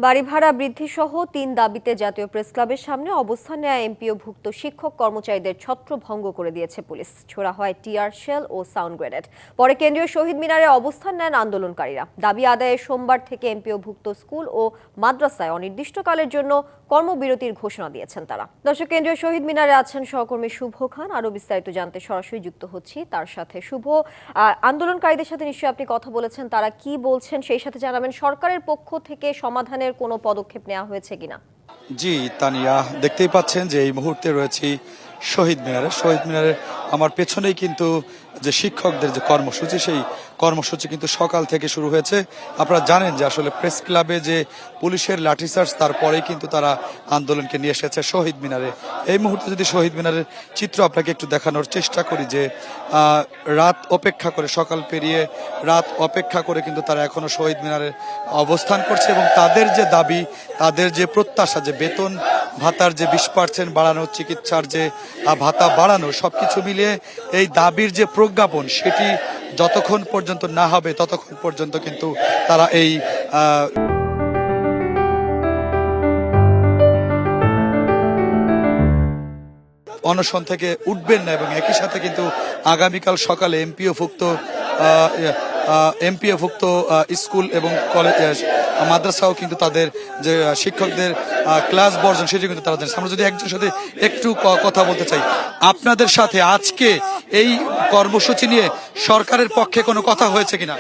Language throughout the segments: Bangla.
বাড়ি ভাড়া বৃদ্ধি সহ ৩ দাবিতে জাতীয় প্রেসক্লাবের সামনে অবস্থান নেয় এমপিওভুক্ত শিক্ষক কর্মচারীদের ছত্রভঙ্গ করে দিয়েছে পুলিশ। ছোড়া হয় টিয়ার শেল ও সাউন্ড গ্রেনেড। পরে কেন্দ্রীয় শহীদ মিনারে অবস্থান নেন আন্দোলনকারীরা। দাবি আদায়ে সোমবার থেকে এমপিওভুক্ত স্কুল ও মাদ্রাসায় অনির্দিষ্টকালের জন্য কর্মবিরতির ঘোষণা দিয়েছেন তারা। দর্শক, কেন্দ্রীয় শহীদ মিনারে আছেন সহকর্মী শুভ খান। আরো বিস্তারিত জানতে সরাসরি যুক্ত হচ্ছি তার সাথে। শুভ, আন্দোলনকারীদের সাথে নিশ্চয়ই আপনি কথা বলেছেন, তারা কি বলছেন সেই সাথে জানাবেন সরকারের পক্ষ থেকে সমাধানের কোনো পদক্ষেপ নেওয়া হয়েছে কিনা। জি তানিয়া, দেখতেই পাচ্ছেন যে এই মুহূর্তে রয়েছি শহীদ মিনারে আমার পেছনেই কিন্তু যে শিক্ষকদের যে কর্মসূচি, সেই কর্মসূচি কিন্তু সকাল থেকে শুরু হয়েছে। আপনারা জানেন যে আসলে প্রেস ক্লাবে যে পুলিশের লাঠিচার্জ, তারপরেই কিন্তু তারা আন্দোলনকে নিয়ে এসেছে শহীদ মিনারে। এই মুহূর্তে যদি শহীদ মিনারের চিত্র আপনাকে একটু দেখানোর চেষ্টা করি, যে রাত অপেক্ষা করে, সকাল পেরিয়ে রাত অপেক্ষা করে কিন্তু তারা এখনো শহীদ মিনারে অবস্থান করছে এবং তাদের যে দাবি, তাদের যে প্রত্যাশা, যে বেতন ভাতার যে 20% বাড়ানো, চিকিৎসার যে ভাতা বাড়ানো, সবকিছু মিলিয়ে এই দাবির যে প্রজ্ঞাপন, সেটি যতক্ষণ পর্যন্ত না হবে ততক্ষণ পর্যন্ত কিন্তু তারা এই অনশন থেকে উঠবেন না। এবং একই সাথে কিন্তু আগামীকাল সকালে এমপিওভুক্ত স্কুল এবং কলেজ মাদ্রাসাও কিন্তু তাদের যে শিক্ষকদের ক্লাস বর্জন, সেটি কিন্তু তারা জানেন। আমরা যদি একজনের সাথে একটু কথা বলতে চাই, আপনাদের সাথে আজকে এই কর্মসূচি নিয়ে সরকারের পক্ষে কোনো কথা হয়েছে কিনা?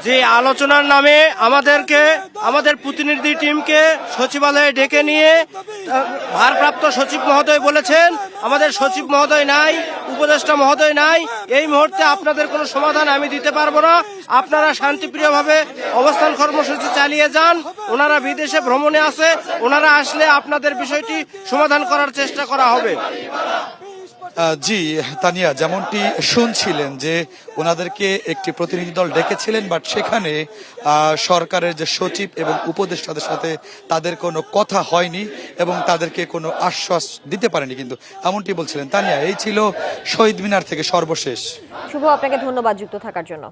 যে আলোচনার নামে আমাদের প্রতিনিধি টিমকে সচিবালয়ে ডেকে নিয়ে ভারপ্রাপ্ত সচিব মহোদয় বলেছেন, আমাদের সচিব মহোদয় নাই, উপদেষ্টা মহোদয় নাই, এই মুহূর্তে আপনাদের কোনো সমাধান আমি দিতে পারবো না, আপনারা শান্তিপ্রিয়ভাবে অবস্থান কর্মসূচি চালিয়ে যান। ওনারা বিদেশে ভ্রমণে আছে, ওনারা আসলে আপনাদের বিষয়টি সমাধান করার চেষ্টা করা হবে। জি তানিয়া, যেমনটি শুনছিলেন যে ওনাদেরকে একটি প্রতিনিধি দল ডেকেছিলেন, বাট সেখানে সরকারের যে সচিব এবং উপদেষ্টাদের সাথে তাদের কোনো কথা হয়নি এবং তাদেরকে কোনো আশ্বাস দিতে পারেনি, কিন্তু এমনটি বলছিলেন। তানিয়া, এই ছিল শহীদ মিনার থেকে সর্বশেষ। শুভ, আপনাকে ধন্যবাদ যুক্ত থাকার জন্য।